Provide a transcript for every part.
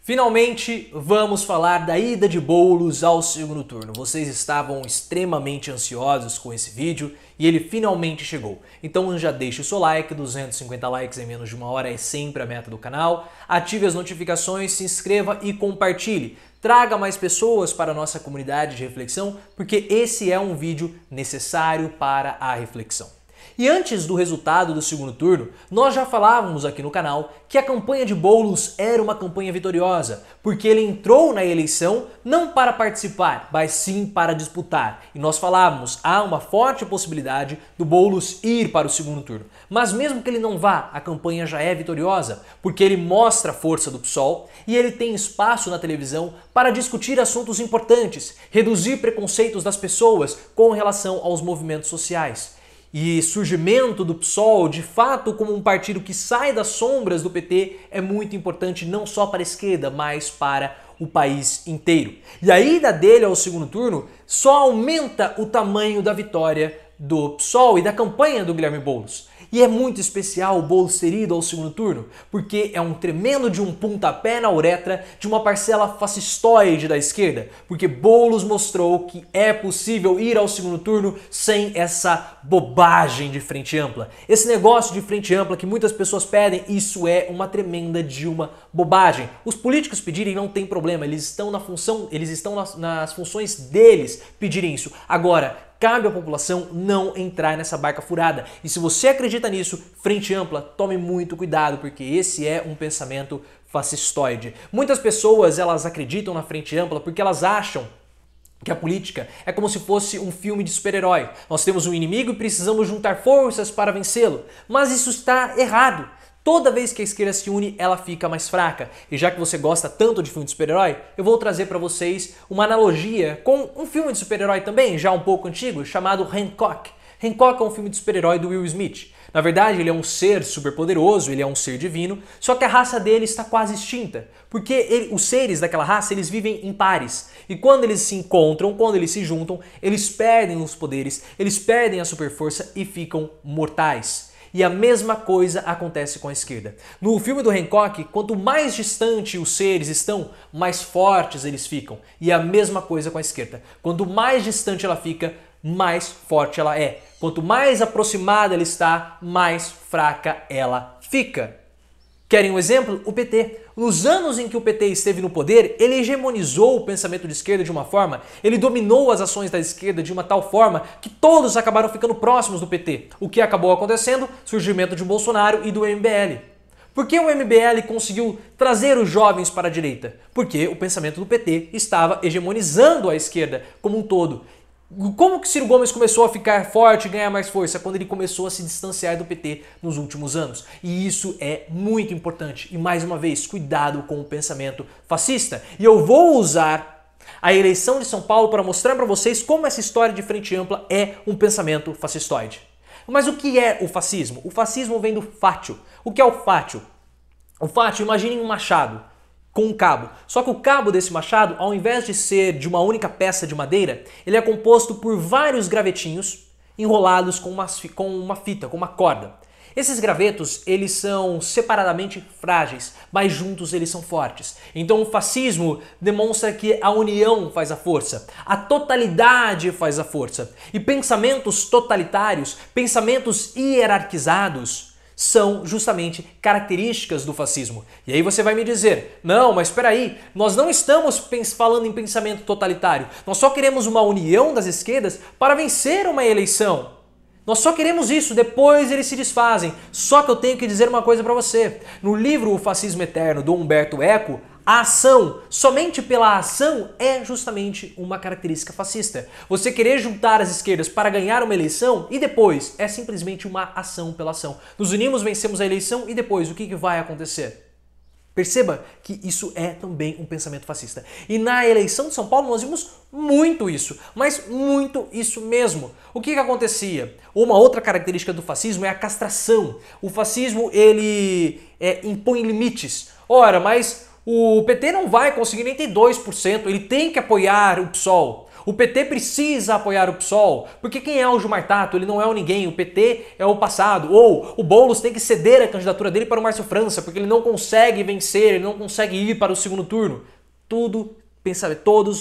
Finalmente, vamos falar da ida de Boulos ao segundo turno. Vocês estavam extremamente ansiosos com esse vídeo e ele finalmente chegou. Então já deixe o seu like, 250 likes em menos de uma hora é sempre a meta do canal. Ative as notificações, se inscreva e compartilhe. Traga mais pessoas para a nossa comunidade de reflexão, porque esse é um vídeo necessário para a reflexão. E antes do resultado do segundo turno, nós já falávamos aqui no canal que a campanha de Boulos era uma campanha vitoriosa, porque ele entrou na eleição não para participar, mas sim para disputar. E nós falávamos, há uma forte possibilidade do Boulos ir para o segundo turno. Mas mesmo que ele não vá, a campanha já é vitoriosa, porque ele mostra a força do PSOL e ele tem espaço na televisão para discutir assuntos importantes, reduzir preconceitos das pessoas com relação aos movimentos sociais. E surgimento do PSOL, de fato, como um partido que sai das sombras do PT, é muito importante não só para a esquerda, mas para o país inteiro. E a ida dele ao segundo turno só aumenta o tamanho da vitória do PSOL e da campanha do Guilherme Boulos. E é muito especial o Boulos ter ido ao segundo turno, porque é um tremendo de um pontapé na uretra de uma parcela fascistoide da esquerda, porque Boulos mostrou que é possível ir ao segundo turno sem essa bobagem de frente ampla. Esse negócio de frente ampla que muitas pessoas pedem, isso é uma tremenda de uma bobagem. Os políticos pedirem não tem problema, eles estão na função, eles estão nas funções deles pedirem isso. Agora, cabe à população não entrar nessa barca furada. E se você acredita nisso, frente ampla, tome muito cuidado, porque esse é um pensamento fascistoide. Muitas pessoas, elas acreditam na frente ampla porque elas acham que a política é como se fosse um filme de super-herói. Nós temos um inimigo e precisamos juntar forças para vencê-lo. Mas isso está errado. Toda vez que a esquerda se une, ela fica mais fraca. E já que você gosta tanto de filme de super-herói, eu vou trazer para vocês uma analogia com um filme de super-herói também, já um pouco antigo, chamado Hancock. Hancock é um filme de super-herói do Will Smith. Na verdade, ele é um ser superpoderoso, ele é um ser divino, só que a raça dele está quase extinta. Porque os seres daquela raça, eles vivem em pares. E quando eles se encontram, quando eles se juntam, eles perdem os poderes, eles perdem a superforça e ficam mortais. E a mesma coisa acontece com a esquerda. No filme do Hancock, quanto mais distante os seres estão, mais fortes eles ficam. E a mesma coisa com a esquerda. Quanto mais distante ela fica, mais forte ela é. Quanto mais aproximada ela está, mais fraca ela fica. Querem um exemplo? O PT. Nos anos em que o PT esteve no poder, ele hegemonizou o pensamento de esquerda de uma forma, ele dominou as ações da esquerda de uma tal forma que todos acabaram ficando próximos do PT. O que acabou acontecendo? Surgimento de Bolsonaro e do MBL. Por que o MBL conseguiu trazer os jovens para a direita? Porque o pensamento do PT estava hegemonizando a esquerda como um todo. Como que Ciro Gomes começou a ficar forte e ganhar mais força? Quando ele começou a se distanciar do PT nos últimos anos. E isso é muito importante. E mais uma vez, cuidado com o pensamento fascista. E eu vou usar a eleição de São Paulo para mostrar para vocês como essa história de frente ampla é um pensamento fascistoide. Mas o que é o fascismo? O fascismo vem do fátio. O que é o fátio? O fátio, imaginem um machado com um cabo. Só que o cabo desse machado, ao invés de ser de uma única peça de madeira, ele é composto por vários gravetinhos enrolados com uma fita, com uma corda. Esses gravetos, eles são separadamente frágeis, mas juntos eles são fortes. Então o fascismo demonstra que a união faz a força, a totalidade faz a força. E pensamentos totalitários, pensamentos hierarquizados, são justamente características do fascismo. E aí você vai me dizer, não, mas espera aí, nós não estamos falando em pensamento totalitário, nós só queremos uma união das esquerdas para vencer uma eleição. Nós só queremos isso, depois eles se desfazem. Só que eu tenho que dizer uma coisa para você. No livro O Fascismo Eterno, do Humberto Eco, a ação, somente pela ação, é justamente uma característica fascista. Você querer juntar as esquerdas para ganhar uma eleição e depois é simplesmente uma ação pela ação. Nos unimos, vencemos a eleição e depois o que vai acontecer? Perceba que isso é também um pensamento fascista. E na eleição de São Paulo nós vimos muito isso, mas muito isso mesmo. O que acontecia? Uma outra característica do fascismo é a castração. O fascismo, ele impõe limites. Ora, mas o PT não vai conseguir nem ter 2%, ele tem que apoiar o PSOL. O PT precisa apoiar o PSOL, porque quem é o Gilmar Tato? Ele não é o ninguém, o PT é o passado. Ou o Boulos tem que ceder a candidatura dele para o Márcio França, porque ele não consegue vencer, ele não consegue ir para o segundo turno. Todos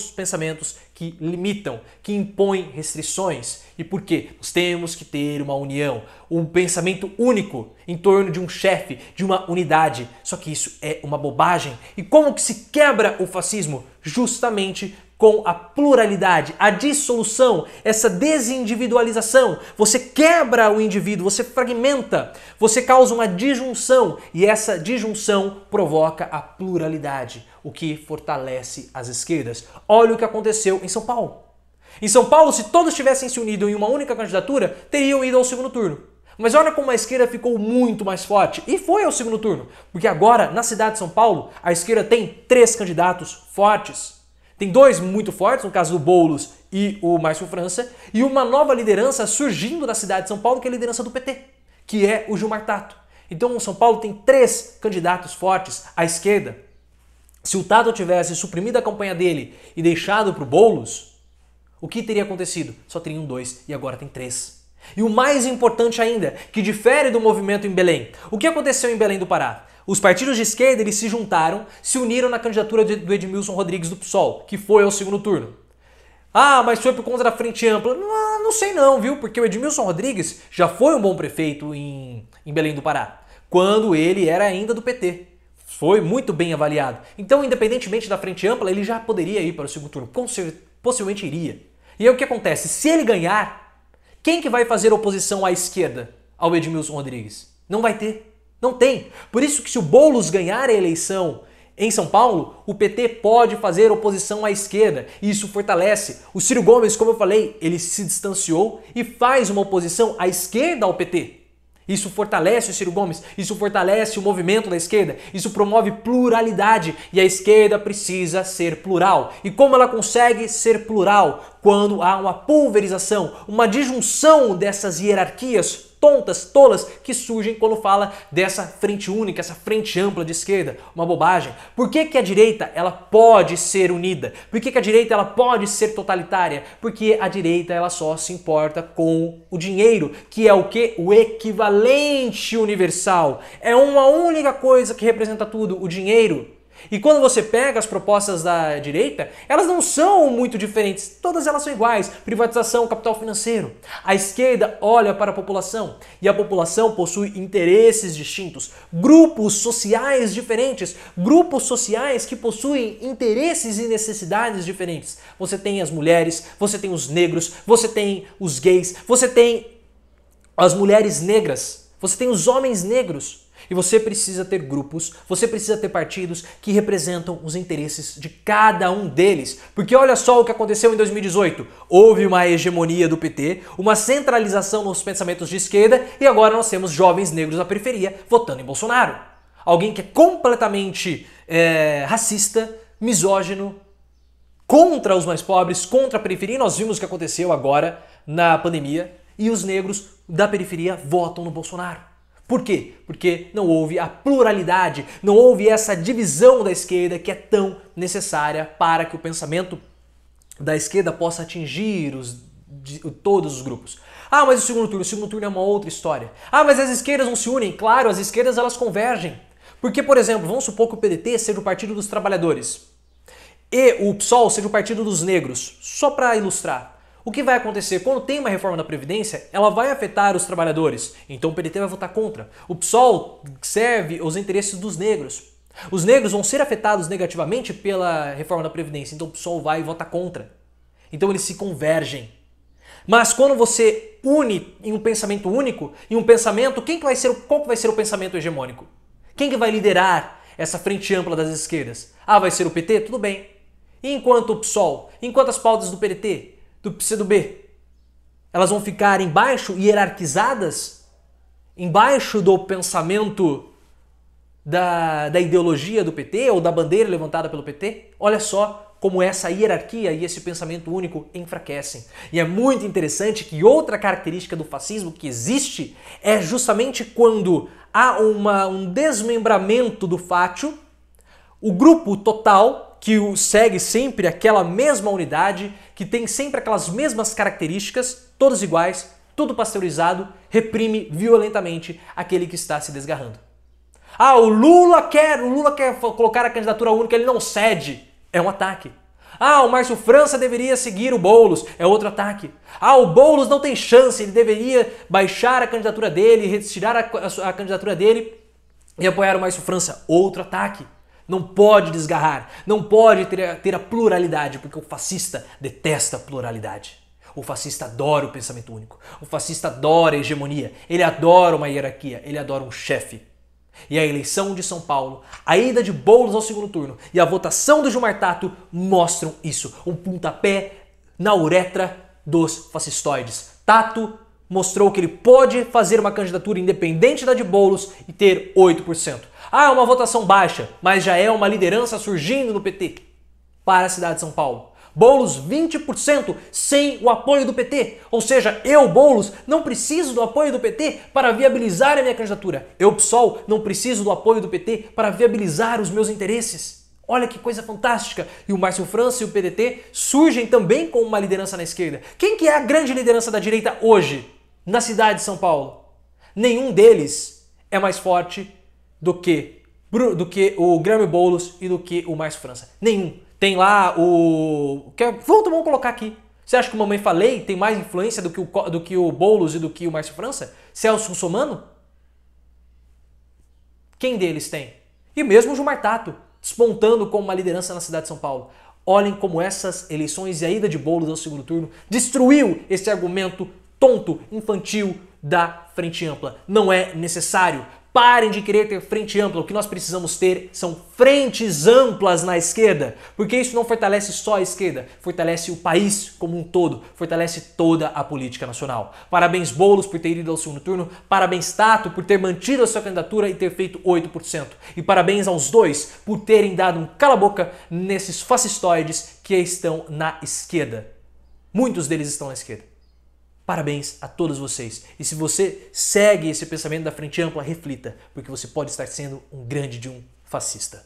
os pensamentos que limitam, que impõem restrições. E por quê? Nós temos que ter uma união, um pensamento único em torno de um chefe, de uma unidade. Só que isso é uma bobagem. E como que se quebra o fascismo? Justamente com a pluralidade, a dissolução, essa desindividualização. Você quebra o indivíduo, você fragmenta, você causa uma disjunção e essa disjunção provoca a pluralidade, o que fortalece as esquerdas. Olha o que aconteceu em São Paulo. Em São Paulo, se todos tivessem se unido em uma única candidatura, teriam ido ao segundo turno. Mas olha como a esquerda ficou muito mais forte e foi ao segundo turno, porque agora, na cidade de São Paulo, a esquerda tem 3 candidatos fortes. Tem 2 muito fortes, no caso do Boulos e o Márcio França, e uma nova liderança surgindo na cidade de São Paulo, que é a liderança do PT, que é o Gilmar Tato. Então, São Paulo tem 3 candidatos fortes à esquerda. Se o Tato tivesse suprimido a campanha dele e deixado para o Boulos, o que teria acontecido? Só teriam 2 e agora tem 3. E o mais importante ainda, que difere do movimento em Belém. O que aconteceu em Belém do Pará? Os partidos de esquerda eles se juntaram, se uniram na candidatura do Edmilson Rodrigues do PSOL, que foi ao segundo turno. Ah, mas foi por conta da Frente Ampla? Não sei não, viu? Porque o Edmilson Rodrigues já foi um bom prefeito em Belém do Pará, quando ele era ainda do PT. Foi muito bem avaliado. Então, independentemente da Frente Ampla, ele já poderia ir para o segundo turno. Possivelmente iria. E aí o que acontece? Se ele ganhar, quem que vai fazer oposição à esquerda ao Edmilson Rodrigues? Não vai ter. Não tem. Por isso que se o Boulos ganhar a eleição em São Paulo, o PT pode fazer oposição à esquerda e isso fortalece. O Ciro Gomes, como eu falei, ele se distanciou e faz uma oposição à esquerda ao PT. Isso fortalece o Ciro Gomes, isso fortalece o movimento da esquerda, isso promove pluralidade e a esquerda precisa ser plural. E como ela consegue ser plural? Quando há uma pulverização, uma disjunção dessas hierarquias tontas, tolas, que surgem quando fala dessa frente única, essa frente ampla de esquerda. Uma bobagem. Por que que a direita ela pode ser unida? Por que que a direita ela pode ser totalitária? Porque a direita ela só se importa com o dinheiro, que é o que? O equivalente universal. É uma única coisa que representa tudo, o dinheiro. E quando você pega as propostas da direita, elas não são muito diferentes, todas elas são iguais, privatização, capital financeiro. A esquerda olha para a população e a população possui interesses distintos, grupos sociais diferentes, grupos sociais que possuem interesses e necessidades diferentes. Você tem as mulheres, você tem os negros, você tem os gays, você tem as mulheres negras, você tem os homens negros. E você precisa ter grupos, você precisa ter partidos que representam os interesses de cada um deles. Porque olha só o que aconteceu em 2018. Houve uma hegemonia do PT, uma centralização nos pensamentos de esquerda e agora nós temos jovens negros da periferia votando em Bolsonaro. Alguém que é completamente racista, misógino, contra os mais pobres, contra a periferia. E nós vimos o que aconteceu agora na pandemia e os negros da periferia votam no Bolsonaro. Por quê? Porque não houve a pluralidade, não houve essa divisão da esquerda que é tão necessária para que o pensamento da esquerda possa atingir todos os grupos. Ah, mas o segundo turno é uma outra história. Ah, mas as esquerdas não se unem. Claro, as esquerdas elas convergem. Porque, por exemplo, vamos supor que o PDT seja o Partido dos Trabalhadores e o PSOL seja o Partido dos Negros, só para ilustrar. O que vai acontecer? Quando tem uma reforma da Previdência, ela vai afetar os trabalhadores. Então o PDT vai votar contra. O PSOL serve os interesses dos negros. Os negros vão ser afetados negativamente pela reforma da Previdência. Então o PSOL vai votar contra. Então eles se convergem. Mas quando você une em um pensamento único, em um pensamento, qual que vai ser o pensamento hegemônico? Quem que vai liderar essa frente ampla das esquerdas? Ah, vai ser o PT? Tudo bem. E enquanto o PSOL? Enquanto as pautas do PDT? Do PCdoB, elas vão ficar embaixo, hierarquizadas, embaixo do pensamento da ideologia do PT ou da bandeira levantada pelo PT? Olha só como essa hierarquia e esse pensamento único enfraquecem. E é muito interessante que outra característica do fascismo que existe é justamente quando há um desmembramento do fátio, o grupo total que segue sempre aquela mesma unidade, que tem sempre aquelas mesmas características, todas iguais, tudo pasteurizado, reprime violentamente aquele que está se desgarrando. Ah, o Lula quer colocar a candidatura única, ele não cede. É um ataque. Ah, o Márcio França deveria seguir o Boulos, é outro ataque. Ah, o Boulos não tem chance, ele deveria baixar a candidatura dele, retirar a candidatura dele e apoiar o Márcio França, outro ataque. Não pode desgarrar, não pode ter a pluralidade, porque o fascista detesta a pluralidade. O fascista adora o pensamento único, o fascista adora a hegemonia, ele adora uma hierarquia, ele adora um chefe. E a eleição de São Paulo, a ida de Boulos ao segundo turno e a votação do Gilmar Tato mostram isso. Um pontapé na uretra dos fascistoides. Tato mostrou que ele pode fazer uma candidatura independente da de Boulos e ter 8%. Ah, é uma votação baixa, mas já é uma liderança surgindo no PT para a cidade de São Paulo. Boulos 20% sem o apoio do PT. Ou seja, eu, Boulos, não preciso do apoio do PT para viabilizar a minha candidatura. Eu, PSOL, não preciso do apoio do PT para viabilizar os meus interesses. Olha que coisa fantástica. E o Márcio França e o PDT surgem também com uma liderança na esquerda. Quem que é a grande liderança da direita hoje na cidade de São Paulo? Nenhum deles é mais forte do que o Guilherme Boulos e do que o Márcio França. Nenhum. Tem lá o... Vamos colocar aqui. Você acha que o Mamãe Falei tem mais influência do que o Boulos e do que o Márcio França? Celso Russomano? Quem deles tem? E mesmo o Gilmar Tato, despontando como uma liderança na cidade de São Paulo. Olhem como essas eleições e a ida de Boulos ao segundo turno destruiu esse argumento tonto, infantil da frente ampla. Não é necessário. Parem de querer ter frente ampla. O que nós precisamos ter são frentes amplas na esquerda. Porque isso não fortalece só a esquerda, fortalece o país como um todo, fortalece toda a política nacional. Parabéns, Boulos, por ter ido ao segundo turno. Parabéns, Tato, por ter mantido a sua candidatura e ter feito 8%. E parabéns aos dois por terem dado um cala-boca nesses fascistoides que estão na esquerda. Muitos deles estão na esquerda. Parabéns a todos vocês. E se você segue esse pensamento da frente ampla, reflita, porque você pode estar sendo um grande de um fascista.